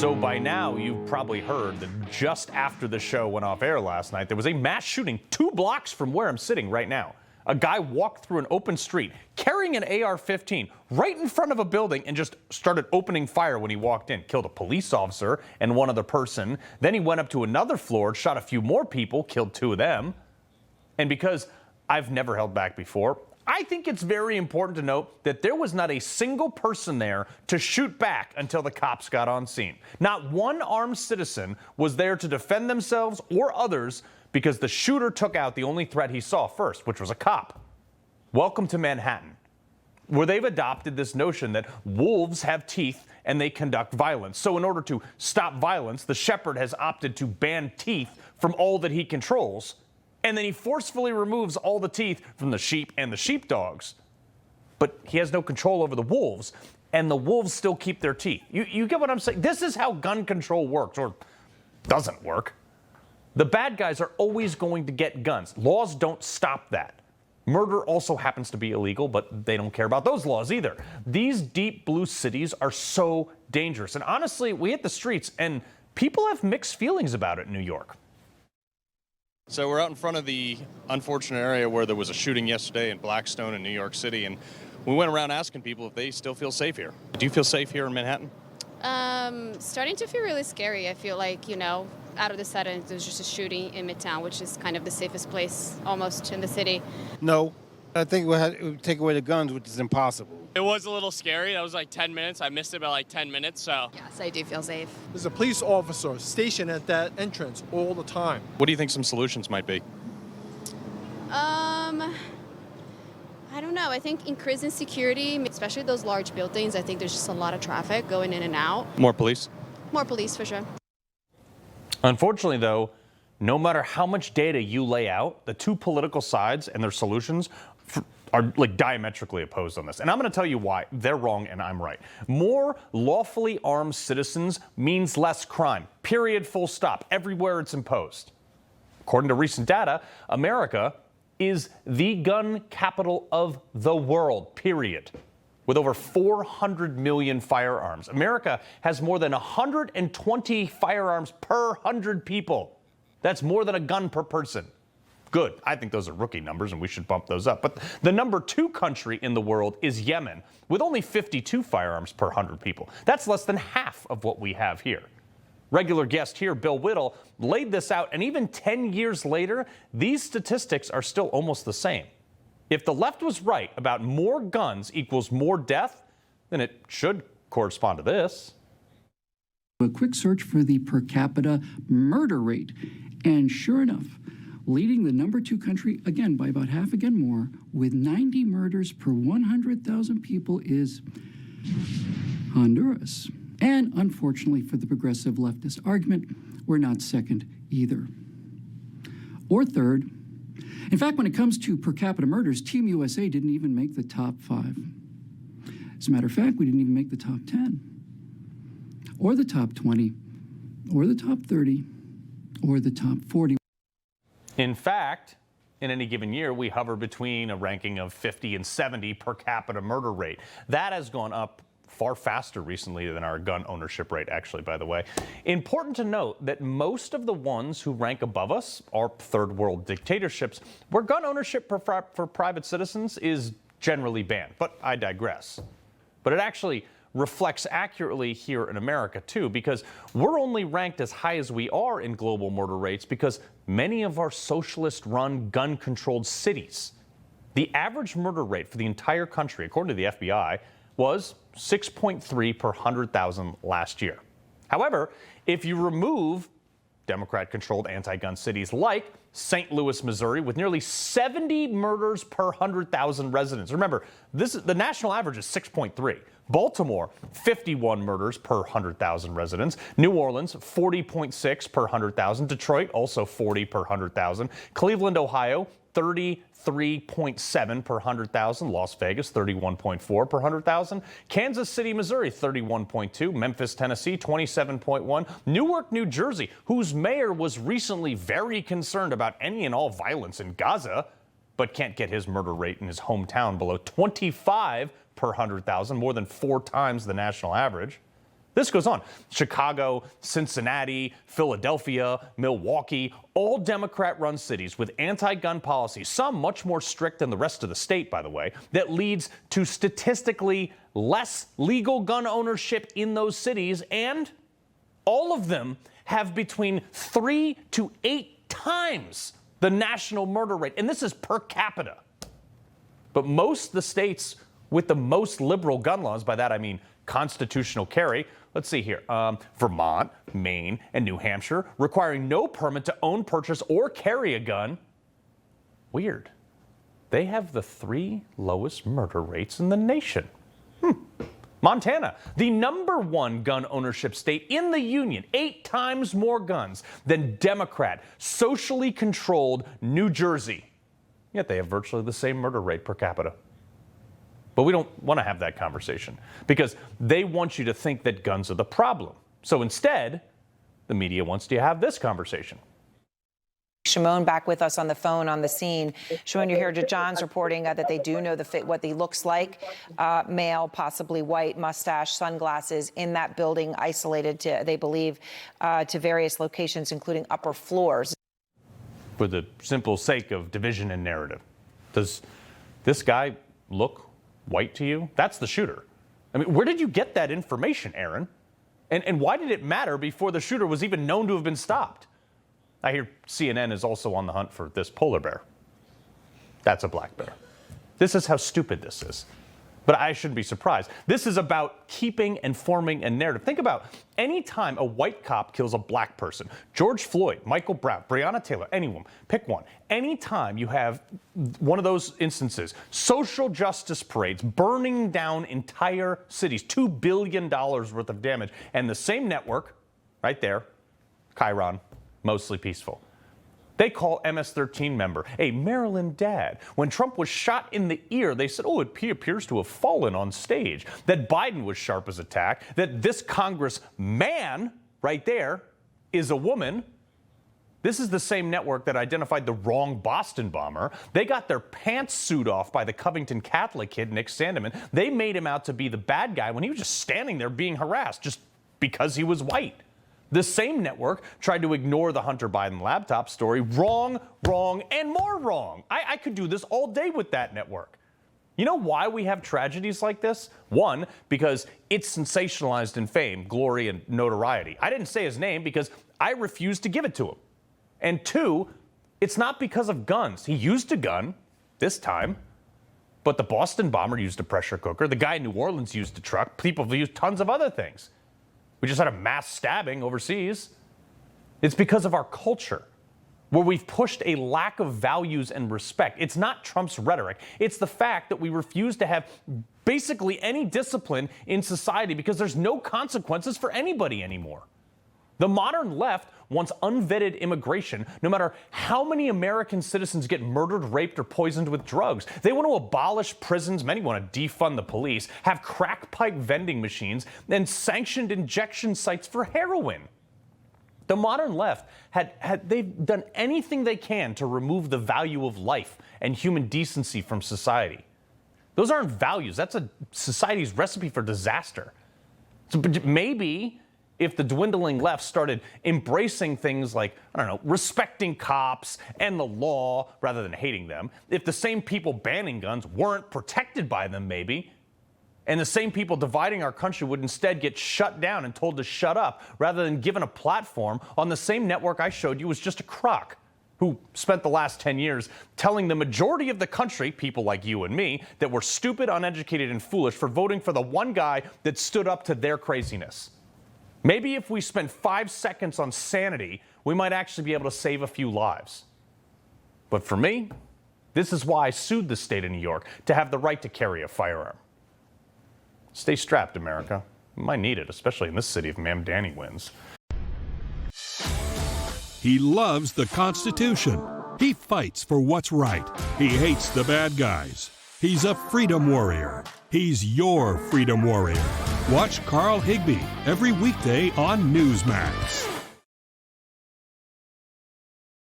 So by now, you've probably heard that just after the show went off air last night, there was a mass shooting 2 blocks from where I'm sitting right now. A guy walked through an open street carrying an AR-15 right in front of a building and just started opening fire when he walked in. Killed a police officer and one other person. Then he went up to another floor, shot a few more people, killed 2 of them. And because I've never held back before, I think it's very important to note that there was not a single person there to shoot back until the cops got on scene. Not one armed citizen was there to defend themselves or others because the shooter took out the only threat he saw first, which was a cop. Welcome to Manhattan, where they've adopted this notion that wolves have teeth and they conduct violence. So in order to stop violence, the shepherd has opted to ban teeth from all that he controls. And then he forcefully removes all the teeth from the sheep and the sheepdogs. But he has no control over the wolves, and the wolves still keep their teeth. You get what I'm saying? This is how gun control works, or doesn't work. The bad guys are always going to get guns. Laws don't stop that. Murder also happens to be illegal, but they don't care about those laws either. These deep blue cities are so dangerous. And honestly, we hit the streets, and people have mixed feelings about it in New York. So we're out in front of the unfortunate area where there was a shooting yesterday in Blackstone in New York City, and we went around asking people if they still feel safe here. Do you feel safe here in Manhattan? Starting to feel really scary. I feel like, out of the sudden, there's just a shooting in Midtown, which is kind of the safest place almost in the city. No, I think it would take away the guns, which is impossible. It was a little scary. That was like 10 minutes. I missed it by like 10 minutes, so. Yes, I do feel safe. There's a police officer stationed at that entrance all the time. What do you think some solutions might be? I don't know. I think increasing security, especially those large buildings, I think there's just a lot of traffic going in and out. More police? More police, for sure. Unfortunately, though, no matter how much data you lay out, the two political sides and their solutions are like diametrically opposed on this. And I'm going to tell you why. They're wrong and I'm right. More lawfully armed citizens means less crime. Period, full stop. Everywhere it's imposed. According to recent data, America is the gun capital of the world, period. With over 400 million firearms. America has more than 120 firearms per 100 people. That's more than a gun per person. Good. I think those are rookie numbers and we should bump those up. But the number 2 country in the world is Yemen, with only 52 firearms per 100 people. That's less than half of what we have here. Regular guest here, Bill Whittle, laid this out, and even 10 years later, these statistics are still almost the same. If the left was right about more guns equals more death, then it should correspond to this. A quick search for the per capita murder rate, and sure enough, leading the number 2 country, again by about half again more, with 90 murders per 100,000 people is Honduras. And unfortunately for the progressive leftist argument, we're not second either. Or third. In fact, when it comes to per capita murders, Team USA didn't even make the top 5. As a matter of fact, we didn't even make the top 10, or the top 20, or the top 30, or the top 40. In fact, in any given year, we hover between a ranking of 50 and 70 per capita murder rate. That has gone up far faster recently than our gun ownership rate, actually, by the way. Important to note that most of the ones who rank above us are third world dictatorships, where gun ownership for private citizens is generally banned. But I digress. But it actually reflects accurately here in America, too, because we're only ranked as high as we are in global murder rates because many of our socialist-run, gun-controlled cities. The average murder rate for the entire country, according to the FBI, was 6.3 per 100,000 last year. However, if you remove Democrat-controlled anti-gun cities like St. Louis, Missouri, with nearly 70 murders per 100,000 residents. Remember, the national average is 6.3. Baltimore, 51 murders per 100,000 residents. New Orleans, 40.6 per 100,000. Detroit, also 40 per 100,000. Cleveland, Ohio, 33.7 per 100,000. Las Vegas, 31.4 per 100,000. Kansas City, Missouri, 31.2. Memphis, Tennessee, 27.1. Newark, New Jersey, whose mayor was recently very concerned about any and all violence in Gaza, but can't get his murder rate in his hometown below 25 per 100,000, more than 4 times the national average. This goes on. Chicago, Cincinnati, Philadelphia, Milwaukee, all Democrat-run cities with anti-gun policies, some much more strict than the rest of the state, by the way, that leads to statistically less legal gun ownership in those cities, and all of them have between 3 to 8 times the national murder rate, and this is per capita. But most of the states with the most liberal gun laws, by that I mean constitutional carry, let's see here, Vermont, Maine, and New Hampshire, requiring no permit to own, purchase, or carry a gun. Weird. They have the 3 lowest murder rates in the nation. Montana, the #1 gun ownership state in the union, 8 times more guns than Democrat, socially controlled New Jersey. Yet they have virtually the same murder rate per capita. But we don't want to have that conversation because they want you to think that guns are the problem. So instead, the media wants you to have this conversation. Shimon back with us on the phone on the scene. Shimon, you're here. John's reporting that they do know what he looks like. Male, possibly white, mustache, sunglasses in that building, isolated to, they believe, to various locations, including upper floors. For the simple sake of division and narrative, does this guy look white to you? That's the shooter. I mean, where did you get that information, Aaron? And why did it matter before the shooter was even known to have been stopped? I hear CNN is also on the hunt for this polar bear. That's a black bear. This is how stupid this is. But I shouldn't be surprised. This is about keeping and forming a narrative. Think about any time a white cop kills a black person, George Floyd, Michael Brown, Breonna Taylor, anyone, pick one. Any time you have one of those instances, social justice parades burning down entire cities, $2 billion worth of damage, and the same network, right there, Chiron, mostly peaceful. They call MS-13 member a Maryland dad. When Trump was shot in the ear, they said, oh, it appears to have fallen on stage. That Biden was sharp as a tack. That this congressman right there is a woman. This is the same network that identified the wrong Boston bomber. They got their pants sewed off by the Covington Catholic kid, Nick Sandeman. They made him out to be the bad guy when he was just standing there being harassed just because he was white. The same network tried to ignore the Hunter Biden laptop story. Wrong, and more wrong. I could do this all day with that network. You know why we have tragedies like this? One, because it's sensationalized in fame, glory, and notoriety. I didn't say his name because I refused to give it to him. And two, it's not because of guns. He used a gun this time, but the Boston bomber used a pressure cooker. The guy in New Orleans used a truck. People have used tons of other things. We just had a mass stabbing overseas. It's because of our culture, where we've pushed a lack of values and respect. It's not Trump's rhetoric. It's the fact that we refuse to have basically any discipline in society because there's no consequences for anybody anymore. The modern left wants unvetted immigration, no matter how many American citizens get murdered, raped, or poisoned with drugs. They want to abolish prisons. Many want to defund the police, have crack pipe vending machines, and sanctioned injection sites for heroin. The modern left they've done anything they can to remove the value of life and human decency from society. Those aren't values. That's a society's recipe for disaster. So maybe if the dwindling left started embracing things like, I don't know, respecting cops and the law rather than hating them, if the same people banning guns weren't protected by them, maybe, and the same people dividing our country would instead get shut down and told to shut up rather than given a platform on the same network I showed you was just a crock who spent the last 10 years telling the majority of the country, people like you and me, that we're stupid, uneducated, and foolish for voting for the one guy that stood up to their craziness. Maybe if we spent 5 seconds on sanity, we might actually be able to save a few lives. But for me, this is why I sued the state of New York to have the right to carry a firearm. Stay strapped, America. You might need it, especially in this city if Ma'am Danny wins. He loves the Constitution. He fights for what's right. He hates the bad guys. He's a freedom warrior. He's your freedom warrior. Watch Carl Higbie every weekday on Newsmax.